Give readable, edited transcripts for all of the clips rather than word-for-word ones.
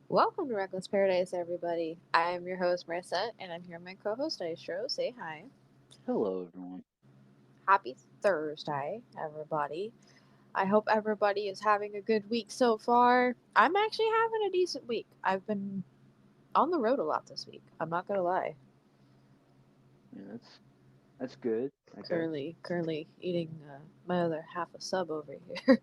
Welcome to Reckless Paradise, everybody. I am your host, Marissa, and I'm here with my co host, Dystro. Say hi. Hello, everyone. Happy Thursday, everybody. I hope everybody is having a good week so far. I'm actually having a decent week. I've been on the road a lot this week. I'm not going to lie. Yeah, that's good. I guess. Currently eating my other half a sub over here.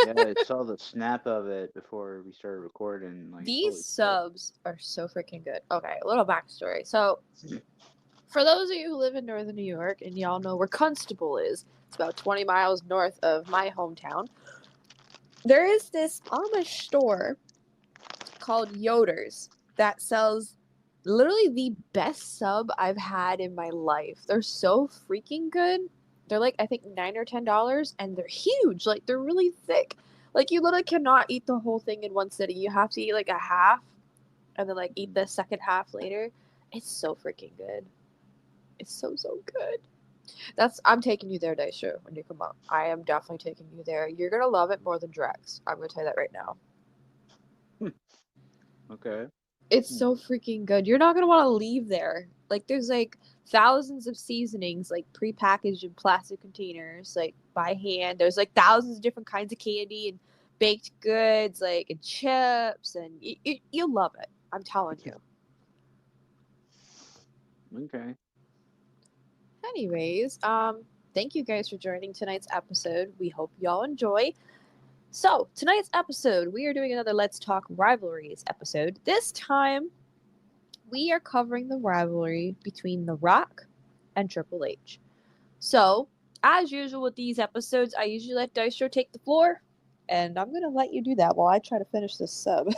Yeah, I saw the snap of it before we started recording. Like, These holy shit. subs are so freaking good. Okay, a little backstory. So, for those of you who live in northern New York and y'all know where Constable is, it's about 20 miles north of my hometown. There is this Amish store called Yoder's that sells literally the best sub I've had in my life. They're so freaking good. They're like I think $9 or $10 and they're huge. Like they're really thick. Like you literally cannot eat the whole thing in one sitting. You have to eat like a half and then like eat the second half later. It's so freaking good. It's so good. That's I'm taking you there, Daisha, when you come up. I am definitely taking you there. You're gonna love it more than Drex. I'm gonna tell you that right now. Okay. It's Hmm. so freaking good. You're not gonna want to leave there. Like there's like thousands of seasonings like prepackaged in plastic containers, like by hand. There's like thousands of different kinds of candy and baked goods, like and chips, and you'll love it. I'm telling you. Okay. Anyways, thank you guys for joining tonight's episode. We hope y'all enjoy. So, tonight's episode, we are doing another Let's Talk Rivalries episode. This time, we are covering the rivalry between The Rock and Triple H. So, as usual with these episodes, I usually let Dystro take the floor, and I'm going to let you do that while I try to finish this sub.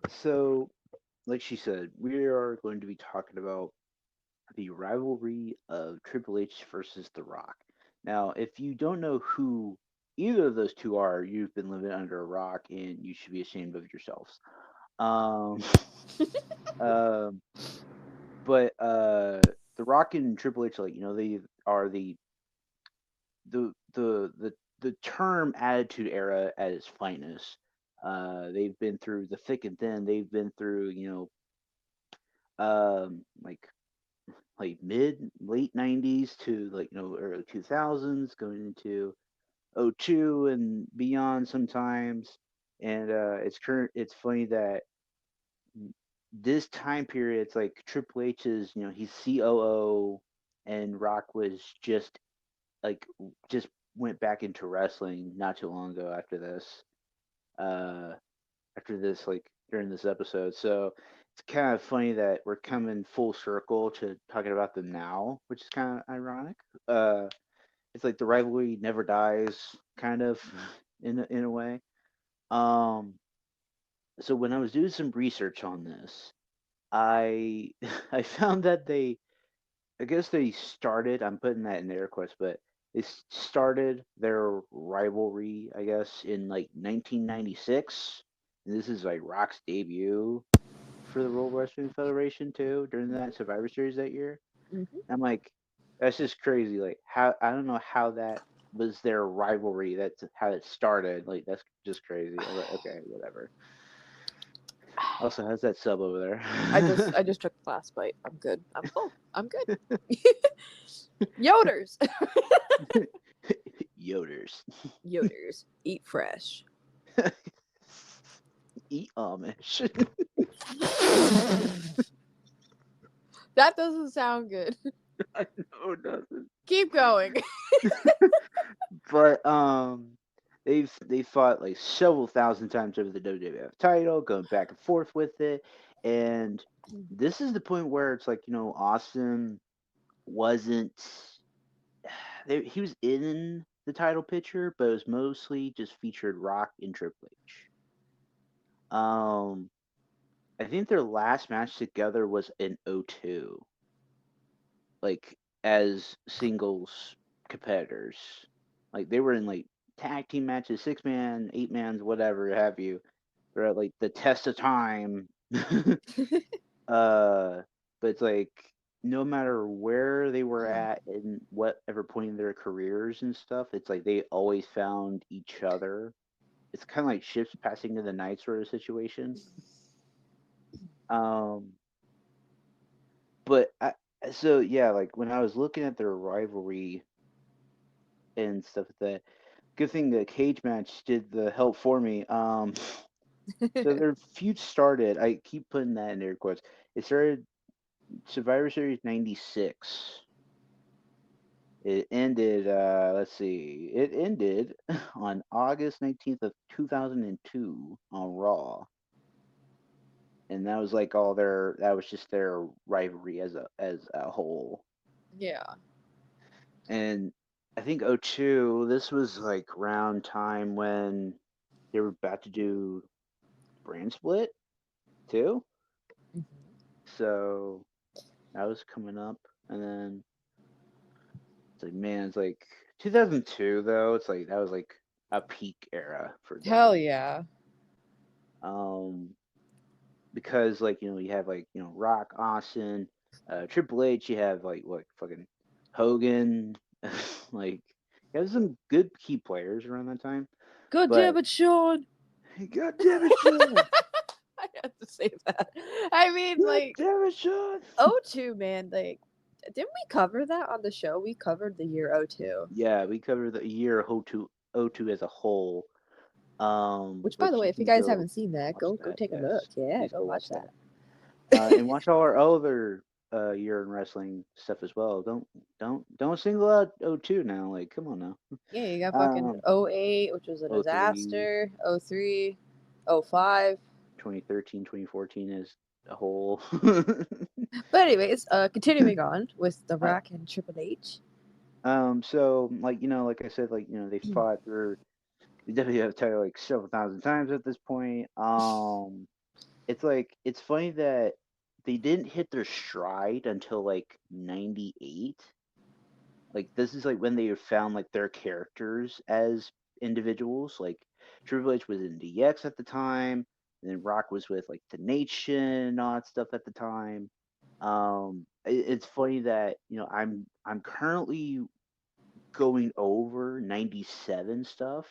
So, like she said, we are going to be talking about the rivalry of Triple H versus The Rock. Now, if you don't know who either of those two are, you've been living under a rock and you should be ashamed of yourselves. Um, um, but The Rock and Triple H, like they are the term Attitude Era at its finest. They've been through the thick and thin. They've been through like mid late '90s to early 2000s, going into '02 and beyond sometimes. And it's funny that this time period, it's like Triple H is, he's COO, and Rock was like just went back into wrestling not too long ago after this. Uh, After this, like during this episode, so it's kind of funny that we're coming full circle to talking about them now, which is kind of ironic. It's like the rivalry never dies, kind of in a way. Um, so when I was doing some research on this, I I found that I guess they started. I'm putting that in air quotes, but they started their rivalry, I guess, in like 1996. And this is like Rock's debut for the World Wrestling Federation too during that Survivor Series that year. Mhm. I'm like, that's just crazy. Like how I don't know how that was their rivalry. That's how it started. Like that's just crazy. I was like, okay, whatever. Also, how's that sub over there? I just took the last bite. I'm good. I'm full. I'm good. Yoders. Yoders. Yoders. Eat fresh. Eat Amish. That doesn't sound good. I know it doesn't. Keep going. But they fought like several thousand times over the WWF title, going back and forth with it, and this is the point where it's like Austin wasn't. He was in the title picture, but it was mostly just featured Rock and Triple H. Um, I think their last match together was in '02, like as singles competitors. Like they were in like tag team matches, 6 man, 8 mans, whatever have you. They're at like the test of time. uh, but it's like no matter where they were at in whatever point in their careers and stuff, it's like they always found each other. it's kind of like ships passing in the night sort of situation. Um, but so yeah, like when I was looking at their rivalry and stuff like that, good thing the cage match did the help for me. So their feud started. I keep putting that in air quotes. It started Survivor Series '96. It ended. Let's see. It ended on August 19th of 2002 on Raw, and that was like all their. That was just their rivalry as a whole. Yeah. And I think '02. This was like around time when they were about to do brand split too. Mhm. So that was coming up, and then it's like, man, it's like 2002 though. It's like that was like a peak era for Hell them. yeah. Um, because like you have like Rock, Austin, Triple H. You have like what fucking Hogan. Like you have some good key players around that time. God But damn it, Sean. God damn it, Sean! I have to say that. I mean, God like, damn it, Sean! O2, man, like, didn't we cover that on the show? We covered the year O2. Yeah, we covered the year O two as a whole. Which, by the Which way, you if you can guys go haven't seen that, watch go that. take a Yes, look. Yeah, please go go watch watch that. that. And watch all our other year in wrestling stuff as well. Don't single out O2 now. Like, come on now. Yeah, you got fucking Um, '08, which was a '03, disaster. '03, '05. 2013, 2014 as a whole. But anyways, continuing on with The uh, Rock and Triple H. so like like I said, like they fought through the WWF title like several thousand times at this point. It's like it's funny that they didn't hit their stride until like '98. Like this is like when they found like their characters as individuals. Like Triple H was in DX at the time, and then Rock was with like the Nation and all that stuff at the time. It's funny that I'm currently going over '97 stuff,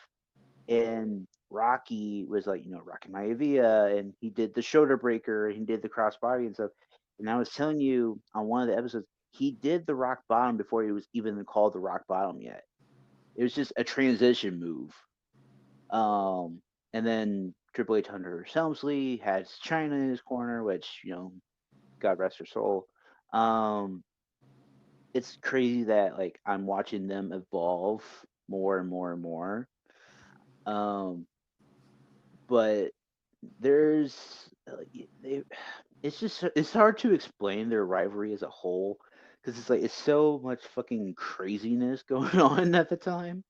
and Rocky was like Rocky Maivia, and he did the shoulder breaker, and he did the crossbody and stuff. And I was telling you on one of the episodes, he did the rock bottom before he was even called the rock bottom yet. It was just a transition move. And then Triple H Hunter Helmsley has China in his corner, which God rest her soul. Um, it's crazy that like I'm watching them evolve more and more and more. Um, but there's they it's hard to explain their rivalry as a whole because it's like it's so much fucking craziness going on at the time.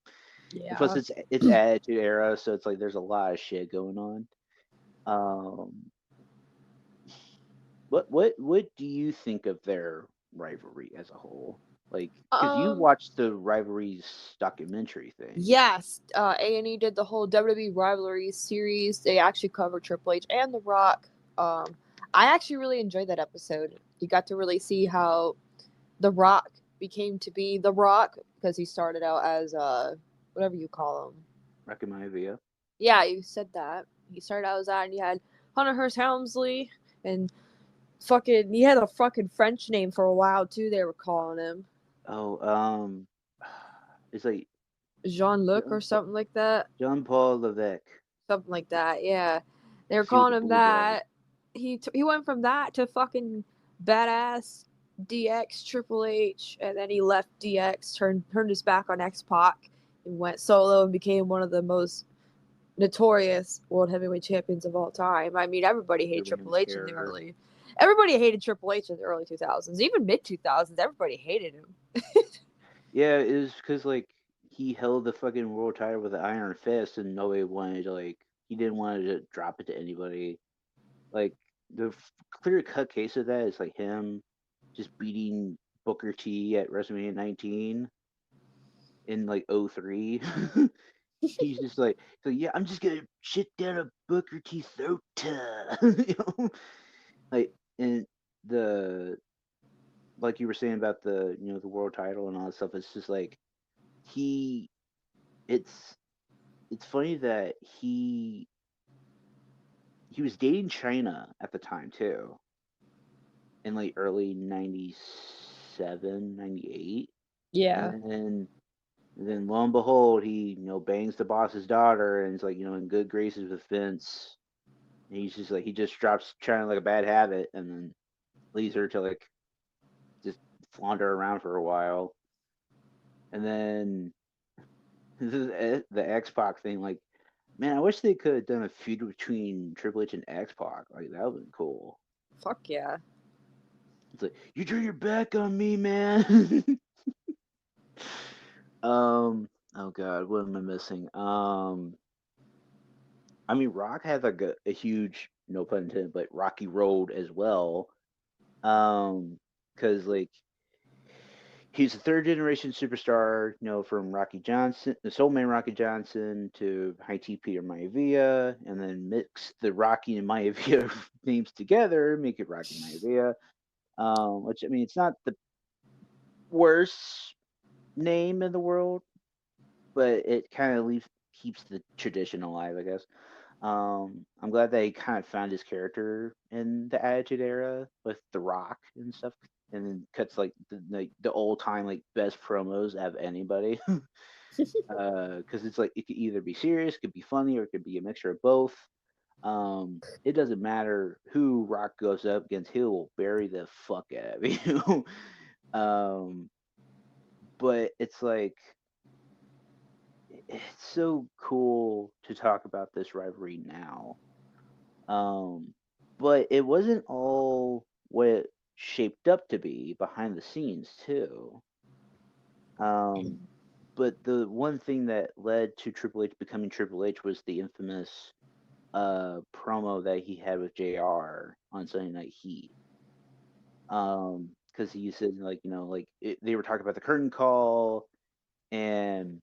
And plus Yeah. it's attitude era, so it's like there's a lot of shit going on. um what do you think of their rivalry as a whole, like because you Um. watched the rivalries documentary thing? Yes. A&E did the whole WWE Rivalries series. They actually covered Triple H and The Rock. Um. I actually really enjoyed that episode. You got to really see how The Rock became to be The Rock because he started out as whatever you call him. Rocky Maivia. Yeah, you said that. He started out as that, and you had Hunter Hearst Helmsley, and fucking he had a fucking French name for a while too. They were calling him Oh, it's like Jean Luc or something like that. Jean Paul Levesque. Something like that. Yeah, they were Feel calling the him bulldog. that. He went from that to fucking badass DX Triple H, and then he left DX, turned his back on X Pac, and went solo and became one of the most notorious world heavyweight champions of all time. I mean, everybody hated Proving Triple his H in the character. early. Everybody hated Triple H in the early 2000s, even mid 2000s. Everybody hated him. Yeah, it was because like he held the fucking world title with an iron fist, and nobody wanted to like he didn't want to drop it to anybody. Like the clear cut case of that is like him just beating Booker T at WrestleMania 19 in like '03. He's just like, so yeah, I'm just gonna shit down a Booker T throat. You know? Like and the like you were saying about the the world title and all that stuff. It's just like he it's it's funny that he was dating China at the time too, in like early 97, 98, Yeah. and then lo and behold, he bangs the boss's daughter and is like in good graces with Vince. And he's just like he just drops China like a bad habit, and then leaves her to like just flounder around for a while. And then this is the X Pac thing. Like, man, I wish they could have done a feud between Triple H and X Pac. Like that would have been cool. Fuck yeah. It's like you turn your back on me, man. Oh god, what am I missing? I mean, Rock had like a huge, no pun intended, but rocky road as well. Because like he's a third generation superstar, from Rocky Johnson, the Soul Man Rocky Johnson to High T Peter Maivia, and then mix the Rocky and Maivia names together, make it Rocky Maivia. Which I mean, it's not the worst name in the world, but it kind of leaves keeps the tradition alive, I guess. I'm glad they kind of found his character in the Attitude Era with The Rock and stuff, and then cuts like the old time like best promos of anybody. Because it's like it could either be serious, it could be funny, or it could be a mixture of both. It doesn't matter who Rock goes up against; he will bury the fuck out of you. um, but it's like it's so cool to talk about this rivalry now. Um, but it wasn't all what it shaped up to be behind the scenes too. Um, but the one thing that led to Triple H becoming Triple H was the infamous promo that he had with JR on Sunday Night Heat. Because he said like they were talking about the curtain call, and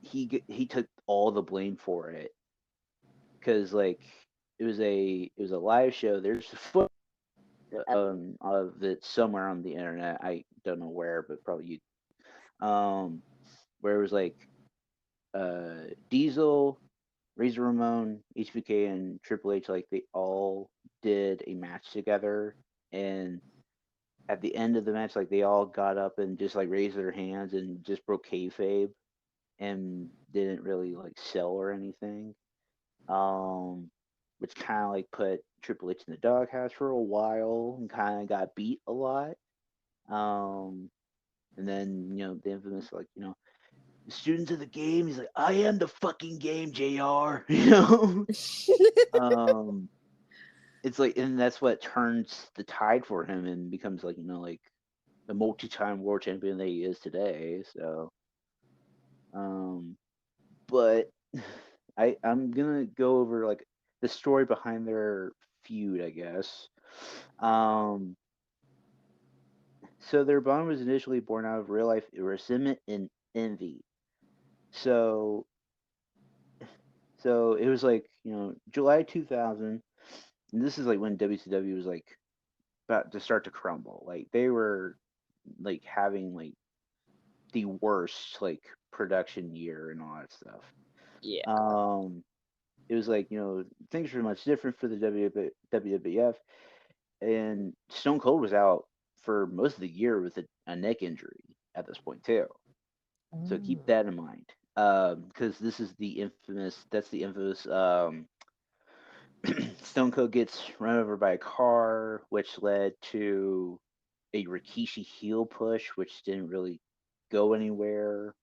he took all the blame for it because like it was a live show. There's footage of it somewhere on the internet. I don't know where, but probably you. Where it was like Diesel, Razor Ramon, HBK, and Triple H, like they all did a match together, and at the end of the match, like they all got up and just like raised their hands and just broke kayfabe and didn't really like sell or anything. Um, which kind of like put Triple H in the doghouse for a while and kind of got beat a lot. Um, and then the infamous like the students of the game. He's like, I am the fucking game, Jr. Um, it's like, and that's what turns the tide for him and becomes like like the multi-time world champion that he is today. So, um, but I'm gonna go over like the story behind their feud, I guess. Um, so their bond was initially born out of real life resentment and envy. So so it was like July 2000, and this is like when WCW was like about to start to crumble. Like they were like having like the worst like production year and all that stuff. Yeah. Um, it was like things were much different for the WWF, and Stone Cold was out for most of the year with a neck injury at this point too. So keep Oh. that in mind, because that's the infamous Stone Cold gets run over by a car, which led to a Rikishi heel push, which didn't really go anywhere.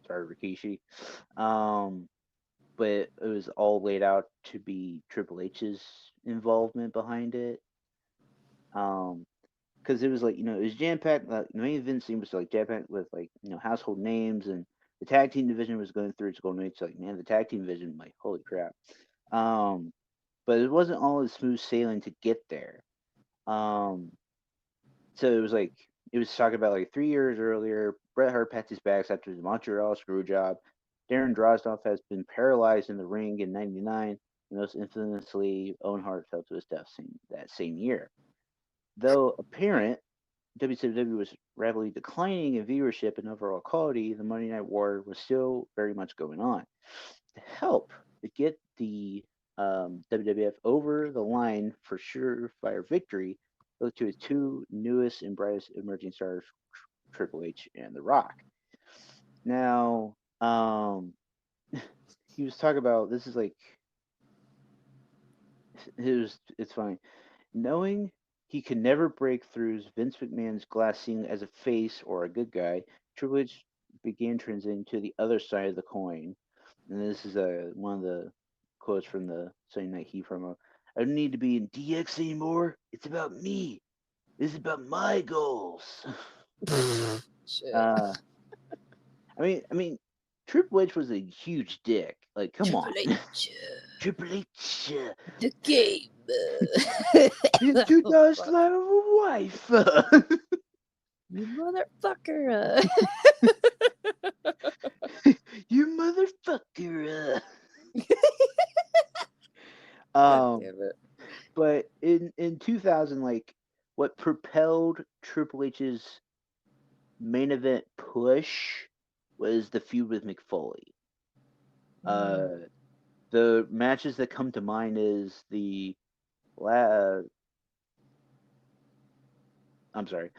Sorry, Rikishi. Um, but it was all laid out to be Triple H's involvement behind it. Um, because it was like it was jam packed. The main event scene was like jam packed with like household names, and the tag team division was going through its golden age. Like man, the tag team division, like holy crap. Um, but it wasn't all as smooth sailing to get there. Um, so it was talking about like 3 years earlier. Bret Hart pats his back after his Montreal screw job. Darren Drozdov has been paralyzed in the ring in '99, and most infamously, Owen Hart fell to his death that same year. Though apparent, WCW was rapidly declining in viewership and overall quality, the Monday Night War was still very much going on. To help to get the WWF over the line for surefire victory, look to his two newest and brightest emerging stars, Triple H and The Rock. Now, he was talking about this is like it's fine. Knowing he could never break through Vince McMahon's glass ceiling as a face or a good guy, Triple H began transitioning to the other side of the coin. And this is one of the quotes from the Sunday Night Heat promo. I don't need to be in DX anymore. It's about me. This is about my goals. Shit. uh, I mean, Triple H was a huge dick. Like, come Triple on, H, Triple H. the game. His Oh, fuck. 2011 wife. You motherfucker. You motherfucker. God Um, damn it. but in 2000, like what propelled Triple H's main event push was the feud with McFoley. Mm. Uh, the matches that come to mind is la- I'm sorry,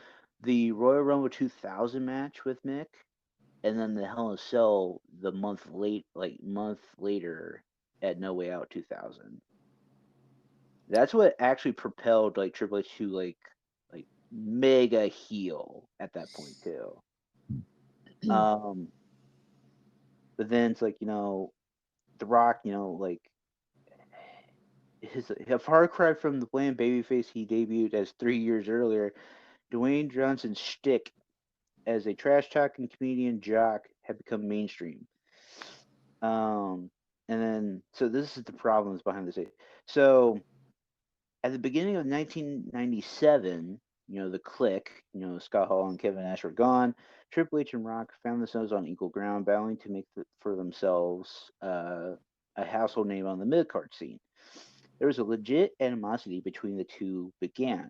the Royal Rumble 2000 match with Mick, and then the Hell in a Cell the month later at No Way Out 2000. That's what actually propelled like Triple H to like mega heel at that point too. Um, but then it's like The Rock, like his a far cry from the bland babyface he debuted as 3 years earlier. Dwayne Johnson's shtick as a trash talking comedian jock had become mainstream. Um, and then so this is the problems behind this. So at the beginning of 1997, the Click, Scott Hall and Kevin Nash were gone. Triple H and Rock found themselves on equal ground, battling to make for themselves a household name on the mid card scene. There was a legit animosity between the two began.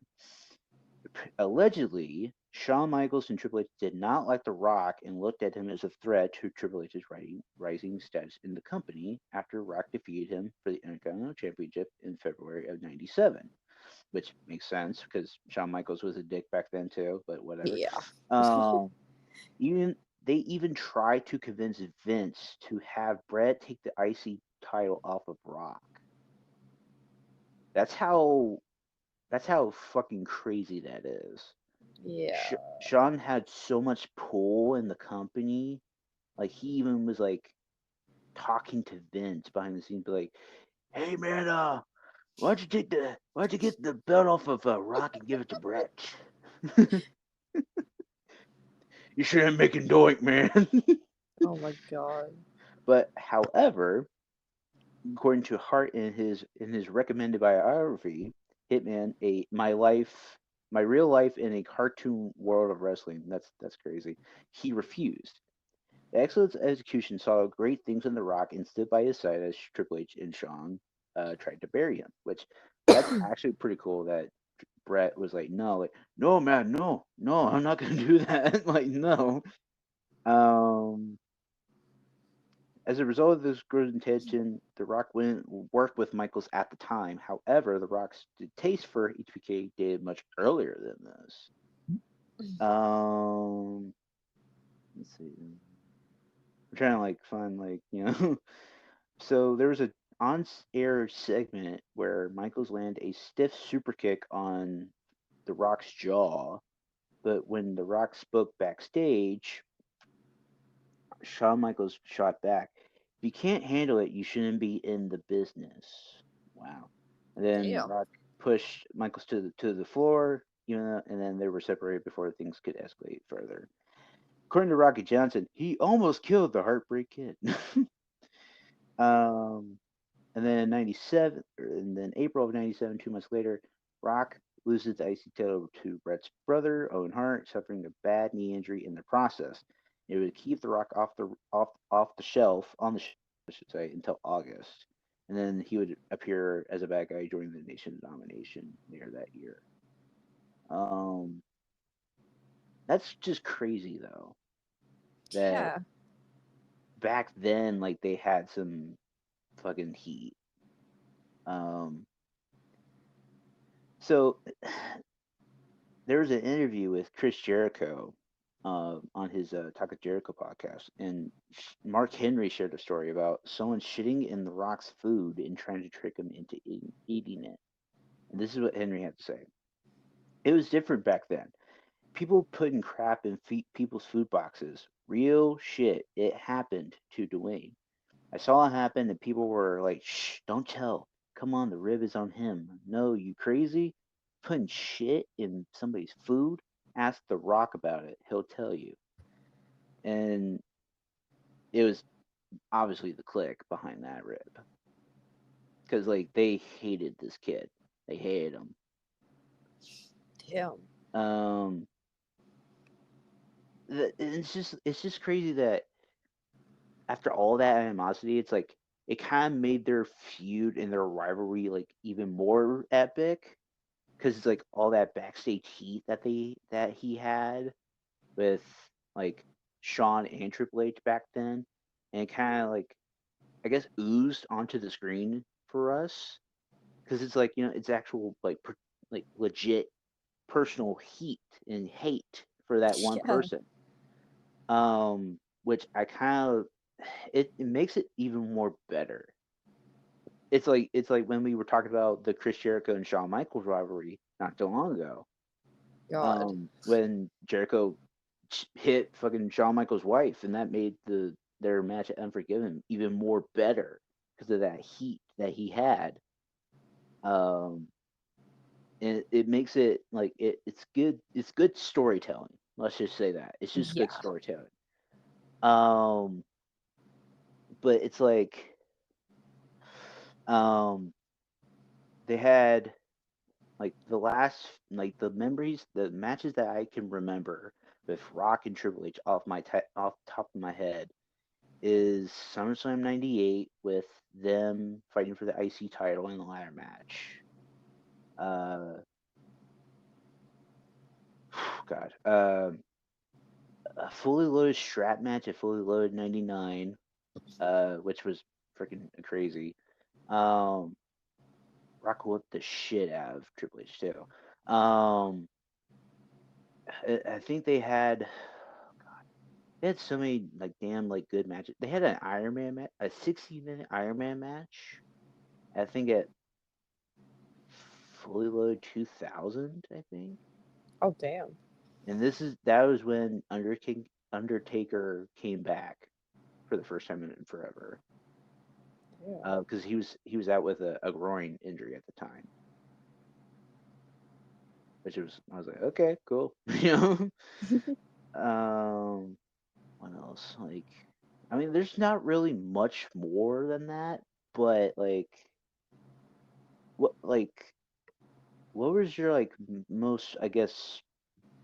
Allegedly, Shawn Michaels and Triple H did not like The Rock and looked at him as a threat to Triple H's rising status in the company after Rock defeated him for the Intercontinental Championship in February of '97, which makes sense because Shawn Michaels was a dick back then too, but whatever. Yeah. Um, even they even tried to convince Vince to have Brett take the IC title off of Rock. That's how that's how fucking crazy that is. Yeah. Sean had so much pull in the company. Like he even was like talking to Vince behind the scenes, be like, "Hey man, why don't you get the belt off of Rock and give it to Brett? You shouldn't making doink, man." Oh my god. But however, according to Hart in his recommended biography, Hitman, my real life in a cartoon world of wrestling. That's crazy. He refused. The excellent execution saw great things in The Rock and stood by his side as Triple H and Shawn tried to bury him, which that's actually pretty cool that Brett was like, no, no, man, no, no, I'm not gonna do that. Like, no. Um, as a result of this growing tension, The Rock went work with Michaels at the time. However, The Rock's taste for HBK dated much earlier than this. Um, let's see. I'm trying to like find So there was a on-air segment where Michaels landed a stiff super kick on The Rock's jaw, but when The Rock spoke backstage, Shawn Michaels shot back. If you can't handle it, you shouldn't be in the business. Wow. And then Damn. Rock pushed Michaels to the floor, and then they were separated before things could escalate further. According to Rocky Johnson, he almost killed the Heartbreak Kid. um, And then in April of '97, 2 months later, Rock loses the IC title to Brett's brother, Owen Hart, suffering a bad knee injury in the process. It would keep the Rock off the shelf on the shelf, I should say, until August, and then he would appear as a bad guy during the Nation domination later that year. Um, That's just crazy though. That Yeah. back then, like they had some fucking heat. Um, so there was an interview with Chris Jericho on his Talk of Jericho podcast, and Mark Henry shared a story about someone shitting in The Rock's food and trying to trick him into eating it. And this is what Henry had to say. It was different back then. People putting crap in people's food boxes. Real shit. It happened to Dwayne. I saw it happen, and people were like, "Shh, don't tell. Come on, the rib is on him." No, you crazy? Putting shit in somebody's food? Ask The Rock about it. He'll tell you. And it was obviously the click behind that rib, because like they hated this kid. They hated him. Damn. Um, it's just crazy that after all that animosity, it's like it kind of made their feud and their rivalry like even more epic, because it's like all that backstage heat that he had with like Shawn and Triple H back then, and kind of like I guess oozed onto the screen for us, because it's like it's actual like like legit personal heat and hate for that one Yeah. person. Which I kind of it makes it even more better. It's like when we were talking about the Chris Jericho and Shawn Michaels rivalry not too long ago. God. When Jericho hit fucking Shawn Michaels' wife, and that made their match at Unforgiven even more better because of that heat that he had. Um, and it makes it like it's good. It's good storytelling. Let's just say that it's just good Yeah. storytelling. Um, but it's um, they had like the memories, the matches that I can remember with Rock and Triple H off the top of my head is SummerSlam '98 with them fighting for the IC title in the ladder match. Uh, God, a fully loaded strap match at Fully Loaded '99, which was freaking crazy. Um, Rock whipped the shit out of Triple H too. Um, I think they had so many like damn like good matches. They had an Iron Man match, a 60-minute Iron Man match. I think at Fully Loaded 2000, I think. Oh, damn. And that was when Undertaker came back for the first time in forever. Yeah. Because he was out with a groin injury at the time, which was I was like, okay, cool, Um, what else? Like, I mean, there's not really much more than that, but what like what was your like most, I guess,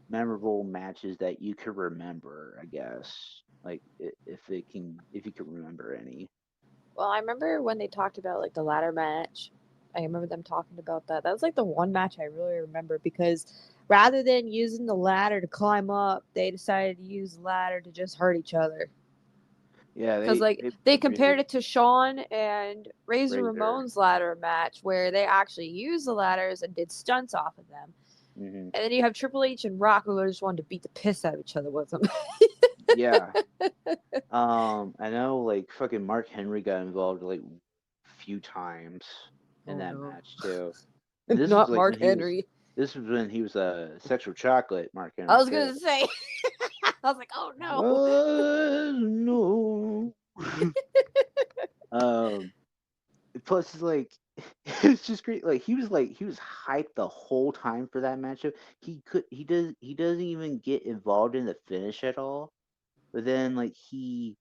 memorable matches that you could remember? I guess like if you can remember any. Well, I remember when they talked about like the ladder match. I remember them talking about that. That was like the one match I really remember because rather than using the ladder to climb up, they decided to use the ladder to just hurt each other. Yeah, Because like they they really compared it to Shawn and Razor Razor. Ramon's ladder match where they actually used the ladders and did stunts off of them. Hmm. And then you have Triple H and Rock who just wanted to beat the piss out of each other with them. Yeah. I know like fucking Mark Henry got involved like a few times in Oh that no. match too. And this was Not like Mark Henry. this was when he was a sexual chocolate, Mark I Henry was too. gonna say I was like, oh no. No. um Plus it's like it's just great. Like he was hyped the whole time for that matchup. He doesn't even get involved in the finish at all. But then like he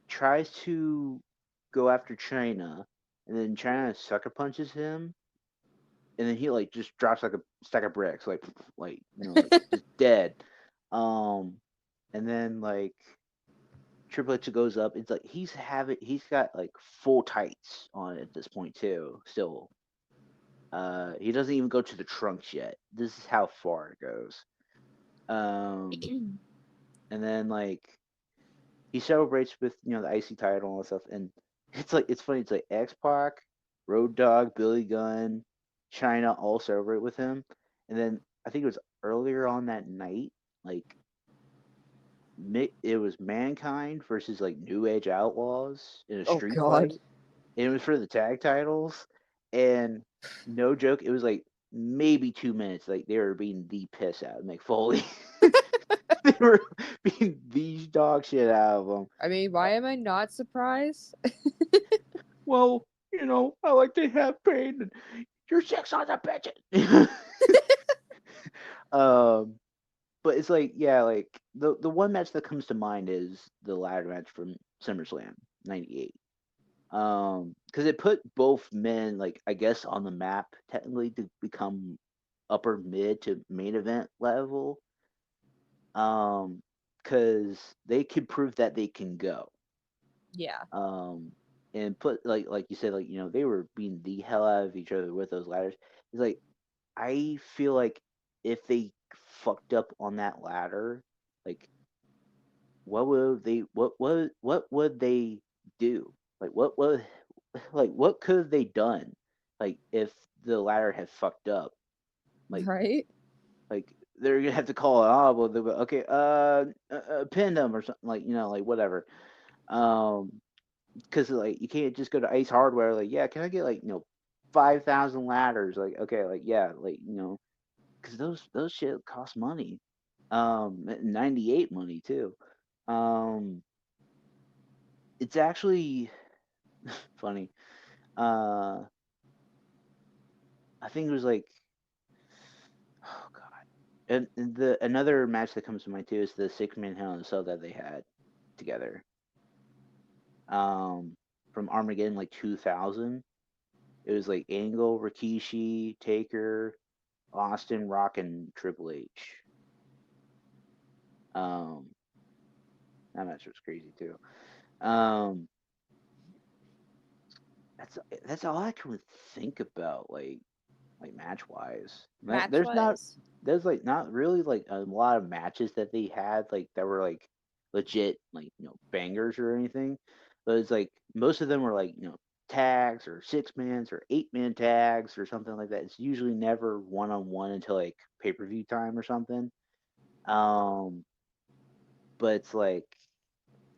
tries to go after China, and then China sucker punches him, and then he like just drops like a stack of bricks, like just dead. Um, and then like Triple H goes up. It's like he's got like full tights on at this point too. Still, he doesn't even go to the trunks yet. This is how far it goes. Um, and then like he celebrates with the IC title and all that stuff, and it's funny. It's like X Pac, Road Dogg, Billy Gunn, China all celebrate with him, and then I think it was earlier on that night, like it was Mankind versus like New Age Outlaws in a Oh street God. fight. And it was for the tag titles, and no joke, it was like maybe 2 minutes. Like they were being the piss out of Mick Foley. They were being the dog shit out of him. I mean, why am I not surprised? Well, I like to have pain. And your sex on the bitch. um, but it's like, yeah, like the one match that comes to mind is the ladder match from SummerSlam '98. Because it put both men, like I guess, on the map technically to become upper mid to main event level. Um, because they could prove that they can go. Yeah. Um, and put like you said, like they were beating the hell out of each other with those ladders. It's like I feel like if they fucked up on that ladder, like what would they do? Like what could have they done? Like if the ladder had fucked up, like Right? like they're gonna have to call it off. Well, they'll go, okay, pin them or something, like like whatever. Um, because like you can't just go to Ace Hardware, like, yeah, can I get like 5,000 ladders? Like, okay, like, yeah, like because those shit cost money. 98 money too. Um, it's actually funny. Uh, I think it was like, oh god, and the another match that comes to mind too is the 6-man Hell in a Cell that they had together. Um, from Armageddon like 2000. It was like Angle, Rikishi, Taker, Austin, Rock, and Triple H. Um, that match was crazy too. Um, that's all I can really think about, like match wise. Match There's not wise. there's like not really like a lot of matches that they had like that were like legit like bangers or anything. But it's like most of them were like tags or 6-mans or 8-man tags or something like that. It's usually never one on one until like pay-per-view time or something. Um, but it's like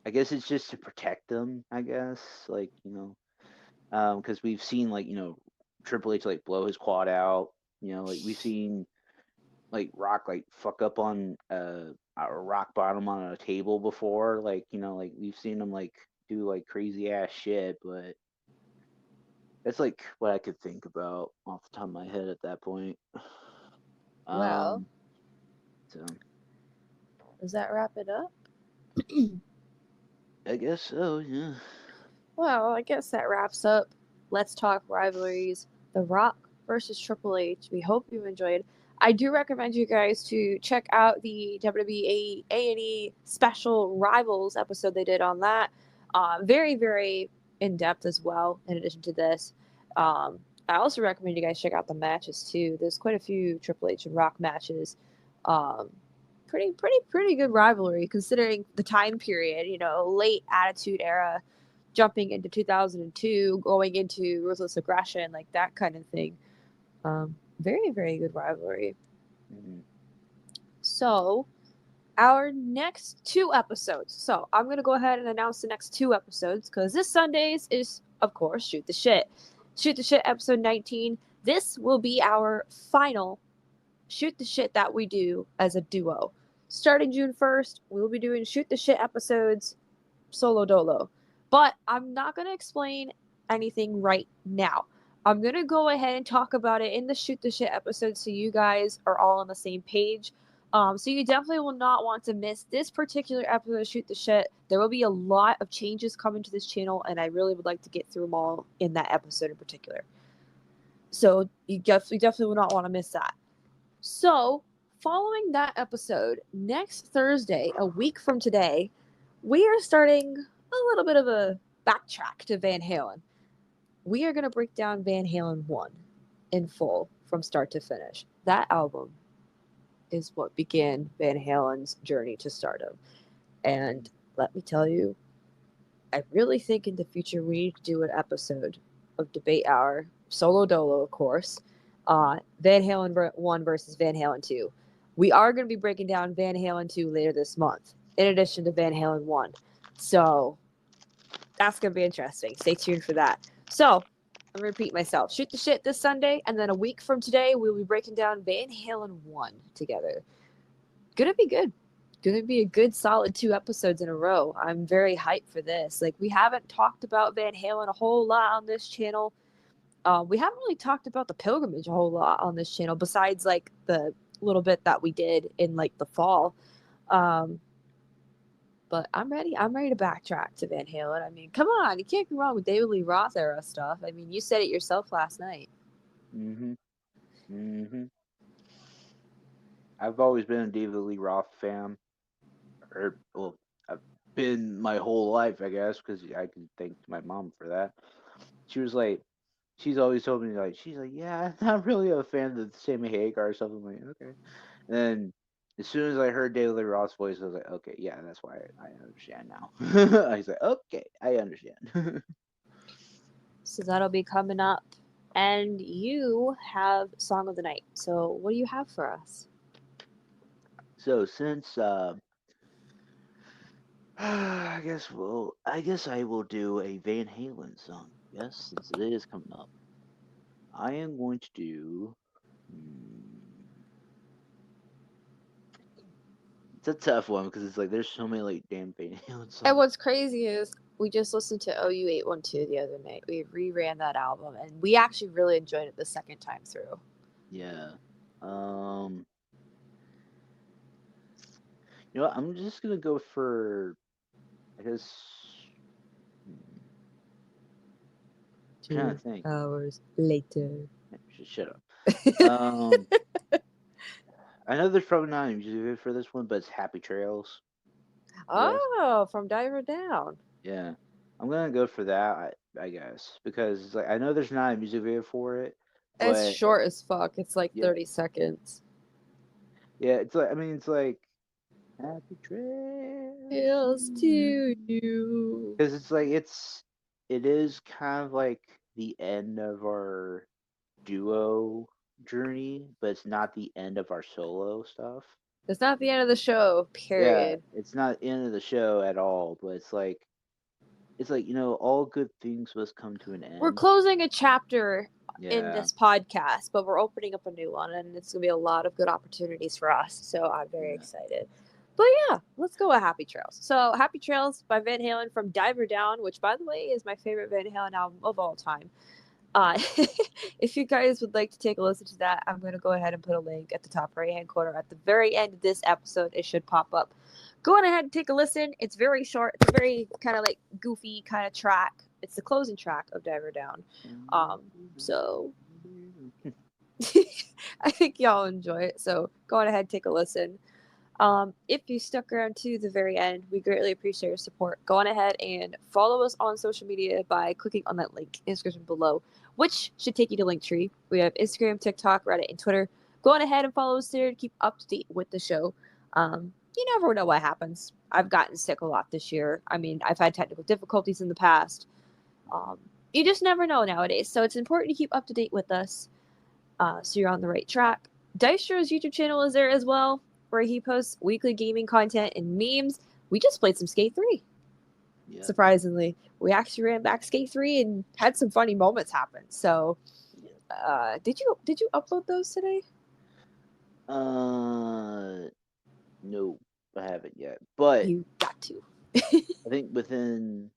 I guess it's just to protect them. I guess like because we've seen like Triple H like blow his quad out. Like we've seen like Rock like fuck up on a rock bottom on a table before. Like like we've seen him like do like crazy ass shit. But that's like what I could think about off the top of my head at that point. Well, Um, so does that wrap it up? I guess so. Yeah. Well, I guess that wraps up Let's Talk Rivalries, The Rock versus Triple H. We hope you enjoyed. I do recommend you guys to check out the WWE A&E special Rivals episode they did on that. Very, very in depth as well. In addition to this, I also recommend you guys check out the matches too. There's quite a few Triple H and Rock matches. Um, pretty good rivalry considering the time period. Late Attitude Era jumping into 2002, going into Ruthless Aggression, like that kind of thing. Very, very good rivalry. Mhm. So, our next two episodes. So, I'm going to go ahead and announce the next two episodes because this Sunday's is, of course, Shoot the Shit. Shoot the Shit episode 19. This will be our final Shoot the Shit that we do as a duo. Starting June 1st, we will be doing Shoot the Shit episodes solo dolo. But I'm not going to explain anything right now. I'm going to go ahead and talk about it in the Shoot the Shit episode so you guys are all on the same page. So you definitely will not want to miss this particular episode of Shoot the Shit. There will be a lot of changes coming to this channel, and I really would like to get through them all in that episode in particular. So you definitely will not want to miss that. So, following that episode, next Thursday, a week from today, we are starting a little bit of a backtrack to Van Halen. We are going to break down Van Halen 1 in full from start to finish. That album is what began Van Halen's journey to stardom. And let me tell you, I really think in the future we need to do an episode of Debate Hour, solo dolo, of course, Van Halen 1 versus Van Halen 2. We are going to be breaking down Van Halen 2 later this month, in addition to Van Halen 1. So that's going to be interesting. Stay tuned for that. So I'm going to repeat myself. Shoot the shit this Sunday, and then a week from today, we'll be breaking down Van Halen 1 together. Gonna be good. Gonna be a good solid 2 episodes in a row. I'm very hyped for this. Like, we haven't talked about Van Halen a whole lot on this channel. We haven't really talked about the pilgrimage a whole lot on this channel, besides like the little bit that we did in like the fall. Um, but I'm ready. I'm ready to backtrack to Van Halen. I mean, come on, you can't go wrong with David Lee Roth era stuff. I mean, you said it yourself last night. Mm-hmm. Mm-hmm. I've always been a David Lee Roth fan, or well, I've been my whole life, I guess, because I can thank my mom for that. She was like, she's always told me like, she's like, yeah, I'm not really a fan of Sammy Hagar or something. I'm like, okay. And then as soon as I heard David Lee Roth's voice, I was like, okay, yeah, that's why I understand now. I was like, okay, I understand. So that'll be coming up. And you have Song of the Night. So what do you have for us? So since I guess I will do a Van Halen song. Yes, since it is coming up, I am going to do. Hmm, it's a tough one because it's like there's so many like damn Van Halen And songs. what's crazy is we just listened to OU812 the other night. We reran that album and we actually really enjoyed it the second time through. Yeah. Um. You know what? I'm just gonna go for. I guess. I'm trying to Two think. hours later. Shut up. Um. I know there's probably not a music video for this one, but it's Happy Trails. I guess. Oh, from Diver Down. Yeah. I'm gonna go for that. I guess because it's like I know there's not a music video for it, It's but short as fuck. It's like yeah, 30 seconds. yeah. It's like I mean, it's like Happy Trails Feels to you. because it's like it is kind of like the end of our duo journey, but it's not the end of our solo stuff. It's not the end of the show, Yeah, period. it's not the end of the show at all, but it's like all good things must come to an We're end. closing a chapter in Yeah, this podcast, but we're opening up a new one, and it's gonna be a lot of good opportunities for us. So I'm very yeah. excited. But yeah, let's go with Happy Trails. So Happy Trails by Van Halen from Diver Down, which by the way is my favorite Van Halen album of all time. Uh, if you guys would like to take a listen to that, I'm going to go ahead and put a link at the top right hand corner. At the very end of this episode, it should pop up. Go on ahead and take a listen. It's very short. It's a very kind of like goofy kind of track. It's the closing track of Diver Down. So I think y'all enjoy it. So go on ahead, take a listen. If you stuck around to the very end, we greatly appreciate your support. Go on ahead and follow us on social media by clicking on that link in the description below, which should take you to Linktree. We have Instagram, TikTok, Reddit, and Twitter. Go on ahead and follow us there to keep up to date with the show. You never know what happens. I've gotten sick a lot this year. I mean, I've had technical difficulties in the past. Um, you just never know nowadays, so it's important to keep up to date with us so you're on the right track. Dystro's YouTube channel is there as well, where he posts weekly gaming content and memes. We just played some Skate 3. Yeah. Surprisingly, we actually ran back Skate 3 and had some funny moments happen. So, Yeah. did you upload those today? Uh, no, I haven't yet. But You got to. I think within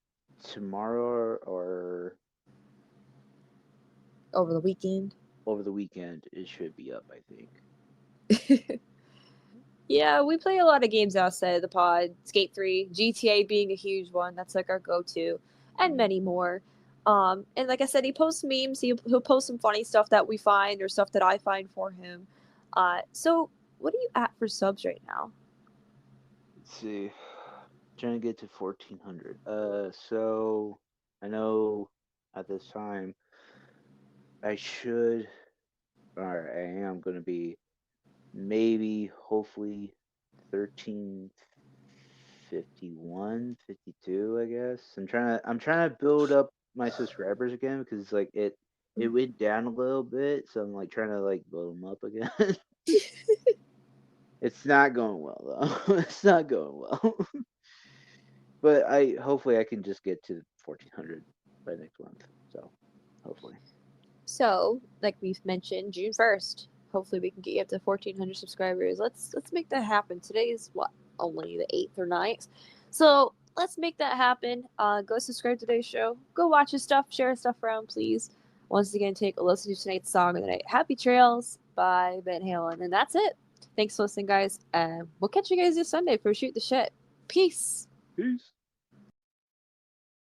tomorrow or Over the weekend. over the weekend, it should be up. I think. Yeah, we play a lot of games outside of the pod. Skate 3, GTA being a huge one. That's like our go-to, and Mm. many more. And like I said, he posts memes. He'll post some funny stuff that we find or stuff that I find for him. So what are you at for subs right now? Let's see. Trying to get to 1400. So I know at this time I should, or I am going to be maybe hopefully 1351, 52. I guess. I'm trying to build up my subscribers again because like it went down a little bit, so I'm like trying to like build them up again. It's not going well though. It's not going well. But I hopefully I can just get to 1400 by next month. So hopefully. So, like we've mentioned, June 1st. Hopefully, we can get you up to 1,400 subscribers. Let's make that happen. Today is what, only the 8th or 9th. So let's make that happen. Go subscribe to today's show. Go watch his stuff. Share his stuff around, please. Once again, take a listen to tonight's song of the night, "Happy Trails" by Van Halen, and that's it. Thanks for listening, guys. We'll catch you guys this Sunday for Shoot the Shit. Peace. Peace.